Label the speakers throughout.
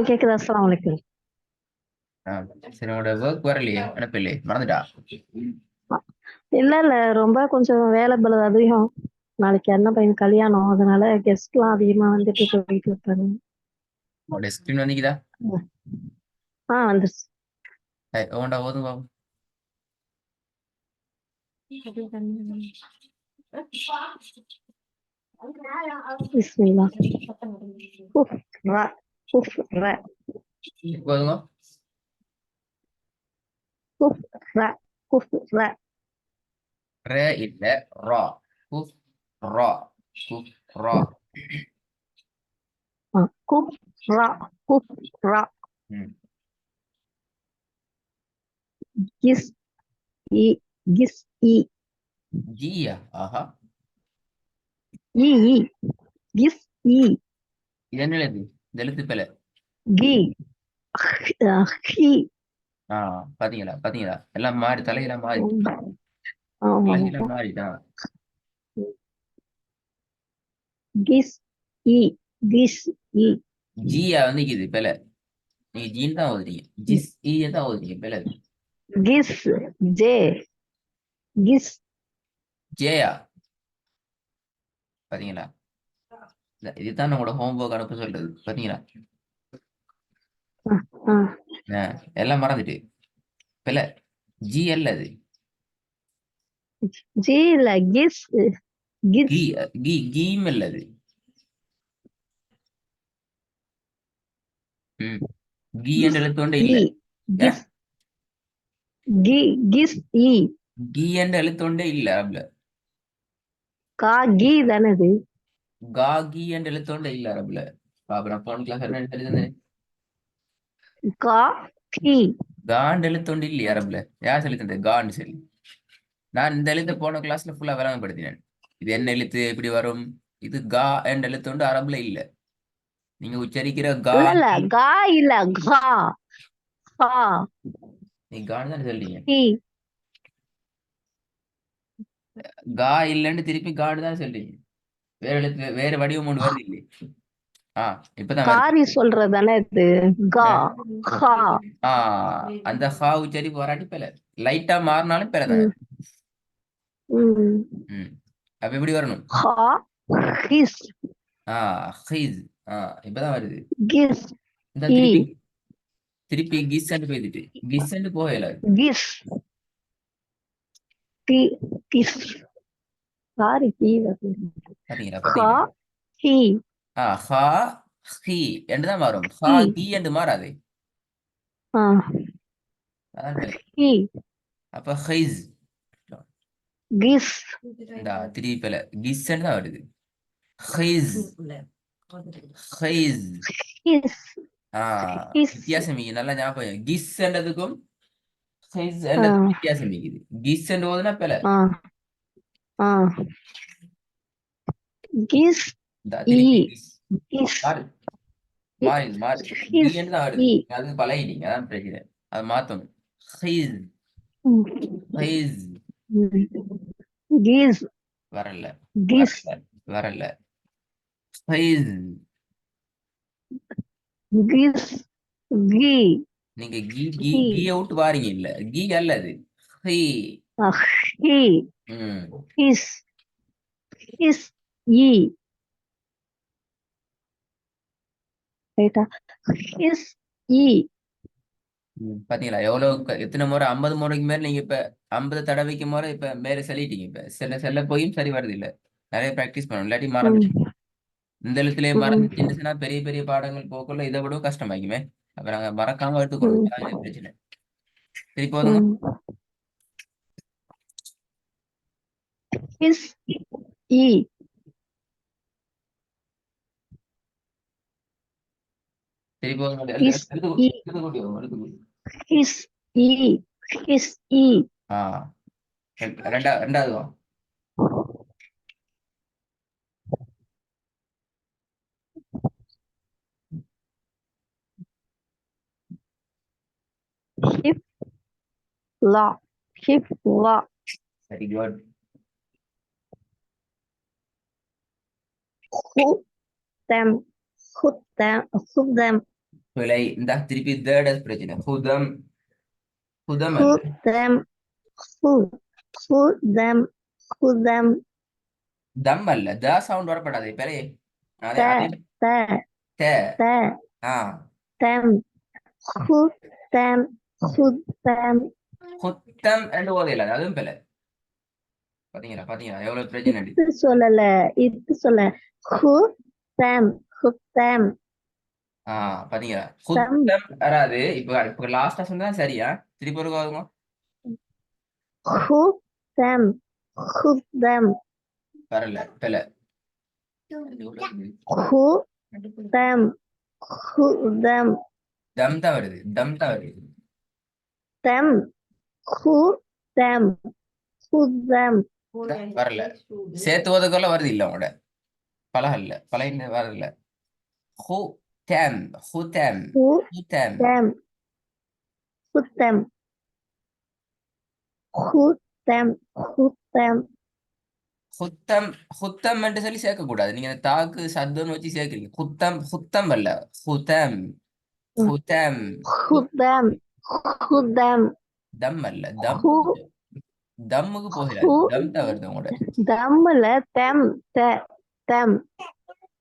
Speaker 1: கேக்குதா? அஸ்ஸலாமு அலைக்கும்.
Speaker 2: சரி, உன்னோட ஒர்க் வரலையே, அனுப்பலையே, மறந்துட்டா?
Speaker 1: அ இல்ல, இல்ல. ரொம்ப கொஞ்சம் வேலை பளு அதிகம். நாளைக்கு அண்ணன் பையனுக்கு கல்யாணம். அதனால கெஸ்ட்லாம் அதிகமா வந்துட்டு போயிட்டு இருப்பாங்க.
Speaker 2: உன்னோட ஸ்கிரீன் வந்துக்குதா?
Speaker 1: ம். வந்துருச்சு.
Speaker 2: உன்டா ஓதும் பாபு.
Speaker 1: பிஸ்மில்லா. உஃப் ர உஃப் ர
Speaker 2: ஓதுங்க.
Speaker 1: உஃப் ர உஃப் ர
Speaker 2: ரே இல்ல, ரா. குஃப் ரா. குஃப் ரா.
Speaker 1: குஃப் ர குஃப் ர
Speaker 2: ம்.
Speaker 1: கிஸ் இ கிஸ் இ
Speaker 2: ஜியா? ஆஹா.
Speaker 1: இ இ கிஸ் இ
Speaker 2: இது என்ன எழுது? இந்த எழுத்து பிழை.
Speaker 1: கி ஹி.
Speaker 2: பாத்தீங்களா பாத்தீங்களா, எல்லாம் மாறி, தலையெல்லாம் மாறி,
Speaker 1: ஆமா.
Speaker 2: தலையெல்லாம் மாறிட்டான்.
Speaker 1: கிஸ் இ கிஸ் இ
Speaker 2: ஜியா வந்து இது பிழை. நீங்க ஜீன் தான் ஓதுறீங்க, ஜிஸ் ஈ தான் ஓதுறீங்க, பிழை.
Speaker 1: கிஸ் ஜே கிஸ்.
Speaker 2: ஜேயா? பாத்தீங்களா? இதுதான் நம்மளோட ஹோம்ஒர்க் அனுப்ப சொல்றது, பாத்தீங்களா?
Speaker 1: ஆ
Speaker 2: எல்லாம் மறந்துட்டு பிள்ளை. ஜி அல்ல அது.
Speaker 1: ஜி இல்ல கிஸ்
Speaker 2: கி.
Speaker 1: கிஸ்
Speaker 2: கீம் அல்ல அது. கி என்ற
Speaker 1: கிஸ்
Speaker 2: எழுத்து கொண்டே
Speaker 1: இ
Speaker 2: இல்ல. ஏன்?
Speaker 1: கிஸ் கி கிஸ் இ
Speaker 2: கி என்ற எழுத்து கொண்டே இல்ல அரபுல.
Speaker 1: கா கி தானே இது?
Speaker 2: கா கி என்ற எழுத்து கொண்டே இல்ல அரபுல. அப்புறம் போன கிளாஸ் என்ன எழுதுனே?
Speaker 1: கா கி
Speaker 2: காண்ட் எழுத்து கொண்டு இல்லையா அரபுல? யார் சொல்லி தந்தது கான்னு சொல்லி? நான் இந்த எழுத்தை போன கிளாஸ்ல ஃபுல்லா விளங்கப்படுத்தினேன். இது என்ன எழுத்து, எப்படி வரும்? இது கா என்ற எழுத்து கொண்டு அரபுல இல்ல. நீங்க உச்சரிக்கிற கா
Speaker 1: இல்ல இல்ல
Speaker 2: கி.
Speaker 1: கா இல்ல கா கா
Speaker 2: நீ கான்னு தானே சொல்றீங்க.
Speaker 1: கி
Speaker 2: கா இல்லைன்னு திருப்பி கான்னு தான் சொல்றீங்க. வேற எழுத்து, வேற வடிவம் ஒன்று வருது இல்லையே. இப்பதான் வருது.
Speaker 1: காரி சொல்றதானே இது? கா
Speaker 2: அஹ்
Speaker 1: கா
Speaker 2: அந்த ஹா உச்சரிப்பு வராட்டி பிழை. லைட்டா மாறினாலும் பிழை தானே.
Speaker 1: ம் ம்
Speaker 2: ம். அப்ப எப்படி வரணும்?
Speaker 1: ஹா ஹிஸ்
Speaker 2: ஹிஸ். இப்பதான் வருது.
Speaker 1: கிஸ்
Speaker 2: இந்த
Speaker 1: இ
Speaker 2: திருப்பி, திருப்பி கிஸ் அண்டு போயிட்டு கிஸ் அண்டு போகல.
Speaker 1: கிஸ் டி கிஸ் சாரி கி
Speaker 2: பாத்தீங்களா
Speaker 1: ஹா
Speaker 2: பாத்தீங்களா?
Speaker 1: ஹி
Speaker 2: ஹா ஹி என்று தான் மாறும். ஹா
Speaker 1: ஹி
Speaker 2: கி என்று மாறாது.
Speaker 1: ஆ
Speaker 2: அதான் பிழை.
Speaker 1: ஹி
Speaker 2: அப்ப ஹைஸ்.
Speaker 1: கிஸ்
Speaker 2: இந்த திருப்பி பிழை. கிஸ் தான் வருது. ஹைஸ். ஹைஸ்.
Speaker 1: ஹிஸ் ஹிஸ்
Speaker 2: வித்தியாசம் இங்க நல்லா ஞாபகம். கிஸ் என்றதுக்கும் ஹைஸ்
Speaker 1: ஆ
Speaker 2: என்றதுக்கும் வித்தியாசம் இருக்குது. கிஸ் என்று ஓதுனா பிழை.
Speaker 1: ஆ ஆ கிஸ்
Speaker 2: இந்த
Speaker 1: இ
Speaker 2: திருப்பி கிஸ்.
Speaker 1: கிஸ்
Speaker 2: மாறு, மாறி மாறி. கி
Speaker 1: ஹிஸ்
Speaker 2: என்று தான் வருது.
Speaker 1: இ
Speaker 2: அது பழகிட்டீங்க, அதான் பிரச்சனை. அது மாத்தணும். ஹைஸ். ஹைஸ்.
Speaker 1: கிஸ்
Speaker 2: வரல,
Speaker 1: கிஸ்
Speaker 2: வரல, வரல. ஹைஸ்.
Speaker 1: கிஸ் கி
Speaker 2: நீங்க கி கி
Speaker 1: ஹி
Speaker 2: கீய விட்டு வாரீங்க இல்ல. கி அல்ல அது. ஹை.
Speaker 1: ஹி
Speaker 2: ம்.
Speaker 1: ஹிஸ் ஹிஸ் இ ரைட்டா? ஹிஸ் இ
Speaker 2: பாத்தீங்களா எவ்வளவு எத்தனை முறை? 50 முறைக்கு மேல நீங்க இப்ப 50 தடவைக்கு முறை இப்ப மேல சொல்லிட்டீங்க. இப்ப சில செல்ல போயும் சரி வருது இல்ல. நிறைய பிராக்டிஸ் பண்ணணும், இல்லாட்டி மறந்து.
Speaker 1: ம்
Speaker 2: இந்த எழுத்துலயே
Speaker 1: ம்
Speaker 2: மறந்துச்சுன்னா பெரிய பெரிய பாடங்கள் போக்குள்ள இதை விட கஷ்டமாக்குமே. அப்ப நாங்க மறக்காம எடுத்துக்கணும்,
Speaker 1: ம்
Speaker 2: அதான் எனக்கு பிரச்சனை. சரி போதுங்க.
Speaker 1: ம் ஹிஸ் இ
Speaker 2: சரி போதுங்க.
Speaker 1: ஹிஸ் இ
Speaker 2: எழுத்து கூட்டி வாங்க, எழுத்து கூட்டி.
Speaker 1: ஹிஸ் இ ஹிஸ் இ
Speaker 2: ஆஹ் ரெண்டாவது வா.
Speaker 1: ஹிப் லா ஹிப் லா
Speaker 2: சரி குட்.
Speaker 1: ஹு தெம் خدام خدام
Speaker 2: பிழை. இந்த திருப்பி தேர்ட் பிரச்சனை. ஹுதம். ஹுதம் அல்ல.
Speaker 1: خدام خد خدام خدام
Speaker 2: தம் அல்ல. த சவுண்ட் வரப்படாது பிழை. அதே
Speaker 1: تا
Speaker 2: அதே
Speaker 1: تا
Speaker 2: த.
Speaker 1: تا
Speaker 2: ஆ.
Speaker 1: تام خدام خدام
Speaker 2: ஹுத்தம் என்று ஓதையில அதுவும் பிழை. பாத்தீங்களா பாத்தீங்களா எவ்வளவு பிரச்சனை.
Speaker 1: இது சொல்லல இது சொல்ல خدام خدام
Speaker 2: பாத்தீங்களா
Speaker 1: தம்
Speaker 2: ஹுத்தம் வராது. இப்ப லாஸ்டா சொன்னா சரியா? திருப்பி ஒரு வாங்க.
Speaker 1: خدام خدام
Speaker 2: வரல பிழை.
Speaker 1: خدام خدام
Speaker 2: தம் தான் வருது. தம் தான் வருது.
Speaker 1: تم خدام خدام
Speaker 2: வரல. சேர்த்து ஓதுக்குள்ள வருது இல்ல உங்களோட பலகல்ல பழைய வரல. ஹு டேம் ஹுதம் ஹுதம்
Speaker 1: خدام خدام خدام خدام
Speaker 2: ஹுத்தம் ஹுத்தம் என்று சொல்லி சேர்க்க கூடாது. நீங்க அந்த தாக்கு சத்தம்னு வச்சு சேர்க்கிறீங்க. ஹுத்தம் ஹுத்தம் அல்ல. ஹுதம் ஹுதம்.
Speaker 1: خدام خدام
Speaker 2: தம் அல்ல.
Speaker 1: خو
Speaker 2: தம்முக்கு போகிறாரு.
Speaker 1: خو
Speaker 2: தம் தான் வருது உங்களோட.
Speaker 1: دم تم تم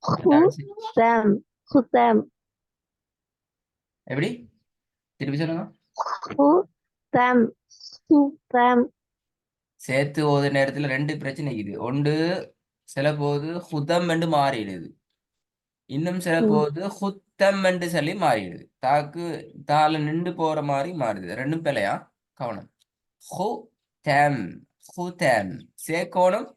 Speaker 1: خدام خدام
Speaker 2: எப்படி திருப்பி சொல்லுங்க.
Speaker 1: خدام خدام
Speaker 2: சேர்த்து ஓது நேரத்துல ரெண்டு பிரச்சனை இது. ஒன்று சில போது ஹுதம் என்று மாறிடுது. இன்னும் சில போது ஹுத்தம் என்று சொல்லி மாறிடுது. தாக்கு தால நின்று போற மாதிரி மாறுது. ரெண்டும் பிழையா? கவனம். ஹு டேம் ஹுதம் சேக்கோணம்.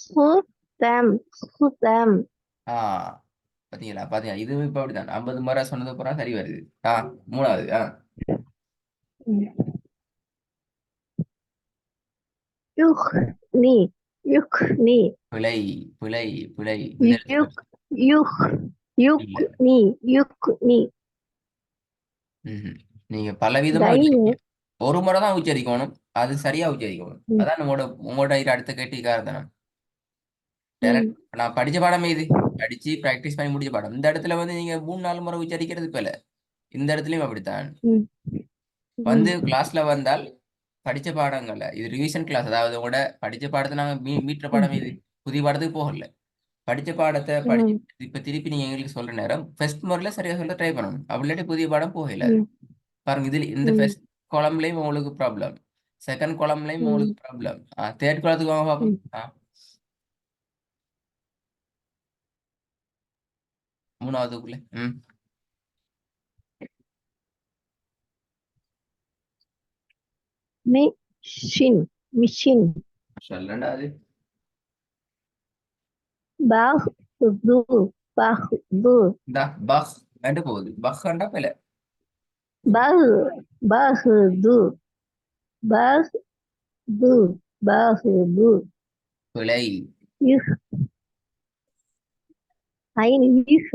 Speaker 1: خدام خدام
Speaker 2: பாத்தீங்களா பாத்தீங்களா இது இப்ப அப்படிதான் 50 முறை சொன்னது பூரா சரி வருது. மூணாவது.
Speaker 1: يخني يخني
Speaker 2: பிழை பிழை பிழை.
Speaker 1: يك يخ
Speaker 2: இல்ல.
Speaker 1: يكني يكني
Speaker 2: நீங்க பலவிதமா
Speaker 1: دين
Speaker 2: வச்சிருக்கீங்க. ஒரு முறை தான் உச்சரிக்கணும். அது சரியா உச்சரிக்கணும். அதான் உங்களோட இது அடுத்த கேட்டிக்காரதானே. நான் படிச்ச பாடம் இது. படிச்சு பிராக்டிஸ் பண்ணி முடிச்ச பாடம். இந்த இடத்துல வந்து நீங்க 3-4 முறை உச்சரிக்கிறது போல. இந்த இடத்துலயும் அப்படித்தான். வந்து கிளாஸ்ல வந்தால் படிச்ச பாடங்கள்ல இது ரிவிஷன் கிளாஸ். அதாவது உங்களோட படிச்ச பாடத்தை நாங்க மீட்டுற பாடம் இது. புதிய பாடத்துக்கு போகல. படிச்ச பாடத்தை படிச்சு இப்ப திருப்பி நீங்க எங்களுக்கு சொல்ற நேரம் ஃபர்ஸ்ட் முறையில சரியா சொல்ல ட்ரை பண்ணணும். அப்படி இல்லாட்டி புதிய பாடம் போகல. பாருங்க இதுல இந்த ஃபர்ஸ்ட் காலம்லயும் உங்களுக்கு ப்ராப்ளம். செகண்ட் காலம்லயும் உங்களுக்கு ப்ராப்ளம். தேர்ட் காலத்துக்கு வாங்க பார்ப்போம். மூணாவதுக்குள்ள
Speaker 1: مشين مشين
Speaker 2: சொல்லண்டா அது.
Speaker 1: باخذ باخذ
Speaker 2: இந்த பஹ் என்று போகுது. பஹ்ண்டா பிள்ளை.
Speaker 1: باخذ باخذ باخذ
Speaker 2: பிழை.
Speaker 1: يخ عين يخ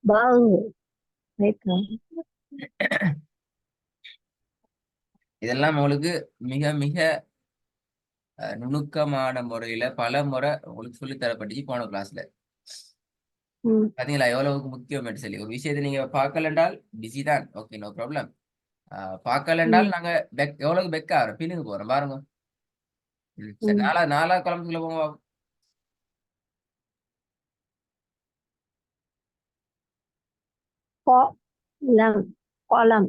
Speaker 1: باخ هيك
Speaker 2: இதெல்லாம் உங்களுக்கு மிக மிக நுணுக்கமான முறையில பல முறை உங்களுக்கு சொல்லி தரப்பட்டுச்சு போன கிளாஸ்ல. பாத்தீங்களா எவ்வளவுக்கு முக்கியம் சொல்லி. ஒரு விஷயத்தை நீங்க பார்க்கலன்றால் பிஸி தான். Okay no problem. பார்க்கலன்றால் நாங்க எவ்வளவு பெக்கா பின்னுக்கு போறோம் பாருங்க. சரி நாலா குழம்புக்குள்ள போங்க.
Speaker 1: قلم قلم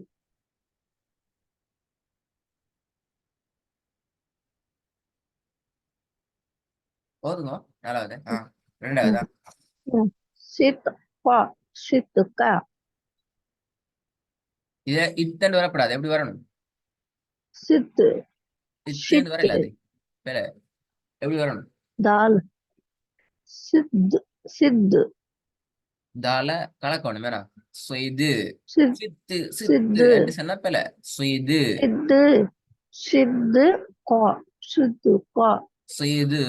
Speaker 2: போதுங்க. நாலாவது. ரெண்டாவதா
Speaker 1: صدق صدق
Speaker 2: இத இத்தண்டு வரப்படாது. எப்படி வரணும்?
Speaker 1: صد
Speaker 2: இத்தண்டு வர
Speaker 1: شد
Speaker 2: இல்லாது வேற எப்படி வரணும்?
Speaker 1: دال صد صد
Speaker 2: தால கலக்கணும் வேற. சொய்து
Speaker 1: صد
Speaker 2: சித்து
Speaker 1: صد
Speaker 2: சித்து என்று சொன்ன பில சொய்து
Speaker 1: صد صدق صدق
Speaker 2: சொய்து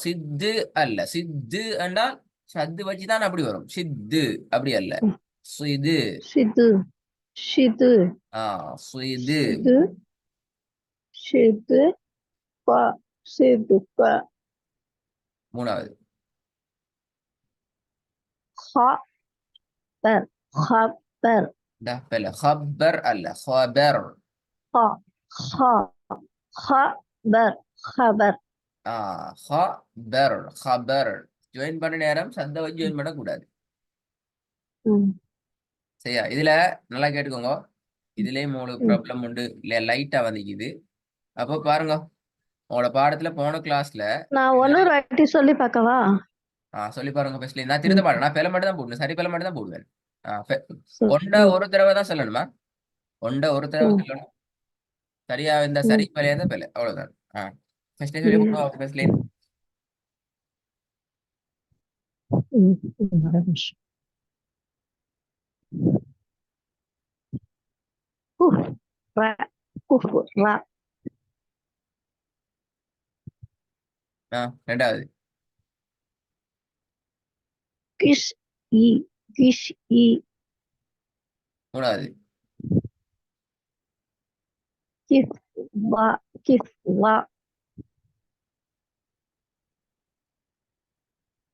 Speaker 2: சித்து அல்ல. சித்து என்றால் சத்து வச்சுதான் அப்படி வரும். சித்து அப்படி அல்ல. சொய்து
Speaker 1: شد شد
Speaker 2: சொய்து
Speaker 1: شد صدق صدق
Speaker 2: மூணாவது
Speaker 1: خبر خبر
Speaker 2: ده بلا خبر அல்ல خبر.
Speaker 1: خ خ خبر خبر
Speaker 2: خبر خبر. ஜாயின் பண்ண நேரம் சத்த வச்சு ஜாயின் பண்ணக்கூடாது.
Speaker 1: ம்
Speaker 2: சரியா? இதுல நல்லா கேட்டுக்கோங்க. இதுலயும் உங்களுக்கு
Speaker 1: ம்
Speaker 2: ப்ராப்ளம் உண்டு இல்ல, லைட்டா வந்துக்குது. அப்போ பாருங்க, உங்களோட பாடத்துல போன கிளாஸ்ல
Speaker 1: நான் ஒன்னொரு வாட்டி சொல்லி பார்க்கவா?
Speaker 2: சொல்லி பாருங்க. ஃபர்ஸ்ட்ல நான் திருத்த
Speaker 1: ம்
Speaker 2: மாட்டேன், நான் பிழை மட்டும் தான் போடுவேன், சரி பிழை மட்டும் தான் போடுவேன்.
Speaker 1: சரி.
Speaker 2: ஒண்ட ஒரு தடவை தான் சொல்லணுமா? ஒண்ட ஒரு தடவை
Speaker 1: ம்
Speaker 2: சொல்லணும். சரியா இந்த
Speaker 1: ம்
Speaker 2: சரி பிழையா தான் பிழை, அவ்வளவுதான். ஃபர்ஸ்ட் சொல்லி
Speaker 1: ம்
Speaker 2: போடுவோம் ஃபர்ஸ்ட்ல.
Speaker 1: ம் ஒரு நிமிஷம். குஃப் ர குஃப் ரா
Speaker 2: ரெண்டாவது
Speaker 1: கிஷ் இ கிஷ் இ
Speaker 2: மூணாவது
Speaker 1: கிஃப் வா கிஃப் வா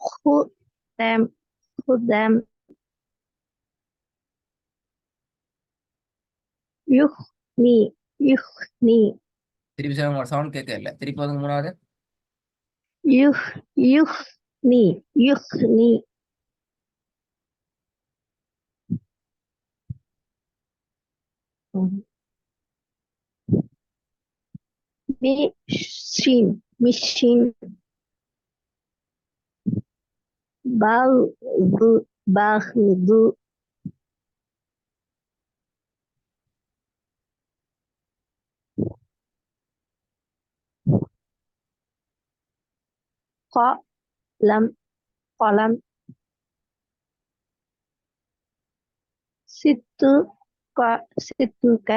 Speaker 1: ஹுதம் ஹுதம் யுஹ்னி யுஹ்னி
Speaker 2: திருப்பி சொல்லுங்க, உங்களோட சவுண்ட் கேட்க இல்லை. திருப்பி வந்து மூணாவது
Speaker 1: யுஹ் யுஹ்னி யுஹ்னி மிஷின் மிஷின் பகுது பகுது قلم قلم ستك ستك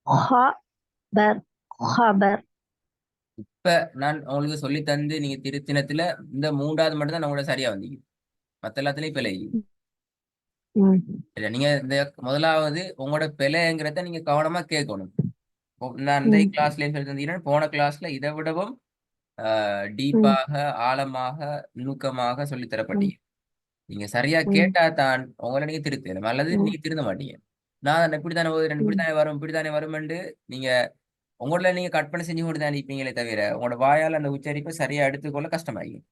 Speaker 1: خبر خبر
Speaker 2: இப்ப நான் உங்களுக்கு சொல்லி தந்து நீங்க திருத்தினத்துல இந்த மூன்றாவது மட்டும் தான் நம்மளோட சரியா வந்தீங்க, மத்த எல்லாத்துலயும் பிழை.
Speaker 1: ம்
Speaker 2: இல்ல, நீங்க இந்த முதலாவது உங்களோட பிழைங்கிறத நீங்க கவனமா கேட்கணும். நான் இந்த
Speaker 1: ம்
Speaker 2: கிளாஸ்ல சொல்லி தந்தீங்கன்னா போன கிளாஸ்ல இதை விடவும்
Speaker 1: ம்
Speaker 2: டீப்பாக ஆழமாக நுணுக்கமாக சொல்லித்
Speaker 1: ம்
Speaker 2: தரப்பட்டீங்க. நீங்க சரியா
Speaker 1: ம்
Speaker 2: கேட்டா தான் உங்களை நீங்க திருத்தணும், அல்லது
Speaker 1: ம்
Speaker 2: நீங்க திருந்த மாட்டீங்க. நான் இப்படித்தானே ஓதுறேன்,
Speaker 1: ம்
Speaker 2: இப்படித்தானே வரும், இப்படித்தானே வரும்னு நீங்க உங்களோட நீங்க கற்பனை செஞ்சு கொண்டு தான் இருப்பீங்களே தவிர உங்களோட வாயால் அந்த உச்சரிப்பை சரியா எடுத்துக்கொள்ள கஷ்டமாகும்.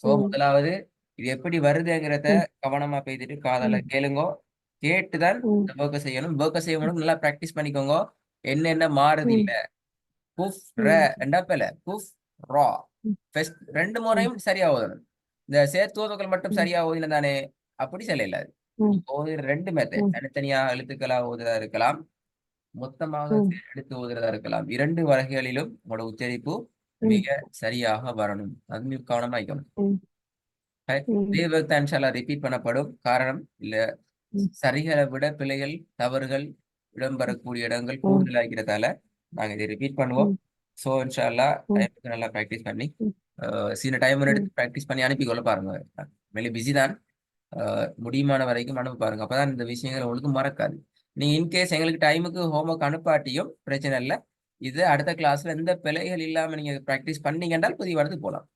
Speaker 2: ஸோ
Speaker 1: ம்
Speaker 2: முதலாவது இது எப்படி வருதுங்கிறத
Speaker 1: ம்
Speaker 2: கவனமா பேசிட்டு காதால
Speaker 1: ம்
Speaker 2: கேளுங்க. கேட்டுதான்
Speaker 1: ம்
Speaker 2: இந்த ஒர்க்கை செய்யணும். ஒர்க்கை செய்யணும், நல்லா ப்ராக்டிஸ் பண்ணிக்கோங்க. என்னென்ன மாறுது
Speaker 1: ம்
Speaker 2: இல்ல. புஃப் ர
Speaker 1: ம்
Speaker 2: ரெண்டாப்பல புஃப் ரா.
Speaker 1: ம்
Speaker 2: ஃபர்ஸ்ட் ரெண்டு
Speaker 1: ம்
Speaker 2: முறையும் சரியா ஓதணும். இந்த சேர்த்துவதுகள் மட்டும்
Speaker 1: ம்
Speaker 2: சரியா ஓதின தானே, அப்படி சொல்ல இல்லாது.
Speaker 1: ம்
Speaker 2: ஓதுற ரெண்டு மெத்தட்,
Speaker 1: ம்
Speaker 2: தனித்தனியா எழுத்துக்களா ஓதுறதா இருக்கலாம், மொத்தமாக
Speaker 1: ம்
Speaker 2: எடுத்து ஓதுறதா இருக்கலாம். இரண்டு வகைகளிலும் உங்களோட உச்சரிப்பு
Speaker 1: ம்
Speaker 2: மிக சரியாக வரணும். அது மிக கவனமா இருக்கணும்.
Speaker 1: ம் ம்
Speaker 2: இதே ஒர்க் தான் இன்ஷா அல்லாஹ் ரிப்பீட் பண்ணப்படும். காரணம் இல்ல, சரிகளை விட பிழைகள் தவறுகள் இடம்பெறக்கூடிய இடங்கள்
Speaker 1: ம்
Speaker 2: கூடுதலாகிறதால நாங்க இதை ரிப்பீட் பண்ணுவோம்.
Speaker 1: ம்
Speaker 2: ஸோ இன்ஷா அல்லாஹ்
Speaker 1: ம்
Speaker 2: டைமுக்கு நல்லா ப்ராக்டிஸ் பண்ணி
Speaker 1: ம்
Speaker 2: சில டைம்
Speaker 1: ம்
Speaker 2: எடுத்து ப்ராக்டிஸ் பண்ணி அனுப்பிக்கொள்ள பாருங்க. வெளியே பிஸி தான், முடியுமான வரைக்கும் அனுப்ப பாருங்க. அப்பதான் இந்த விஷயங்கள் உங்களுக்கு மறக்காது. நீங்க இன்கேஸ் எங்களுக்கு டைமுக்கு ஹோம்ஒர்க் அனுப்பாட்டியும் பிரச்சனை இல்லை. இது அடுத்த கிளாஸ்ல எந்த பிழைகள் இல்லாம நீங்க ப்ராக்டிஸ் பண்ணீங்க என்றால் புதிய வாரத்துக்கு போகலாம்.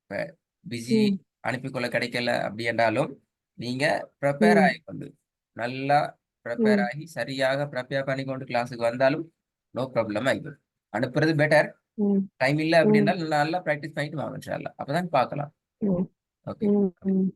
Speaker 2: இப்போ பிஸி
Speaker 1: ம்
Speaker 2: அனுப்பிக்கொள்ள கிடைக்கல அப்படி என்றாலும் நீங்க ப்ரிப்பேர்
Speaker 1: ம்
Speaker 2: ஆகிக்கொண்டு நல்லா ப்ரிப்பேர்
Speaker 1: ம்
Speaker 2: ஆகி சரியாக ப்ரிப்பேர் பண்ணிக்கொண்டு கிளாஸுக்கு வந்தாலும் நோ ப்ராப்ளம் ஆகிடும். அனுப்புறது பெட்டர்.
Speaker 1: ம்
Speaker 2: டைம் இல்லை
Speaker 1: ம்
Speaker 2: அப்படின்னா நல்லா ப்ராக்டிஸ் பண்ணிட்டு வாங்க இன்ஷா அல்லாஹ். அப்பதான் பார்க்கலாம்.
Speaker 1: ம்
Speaker 2: ஓகே.
Speaker 1: ம் ம்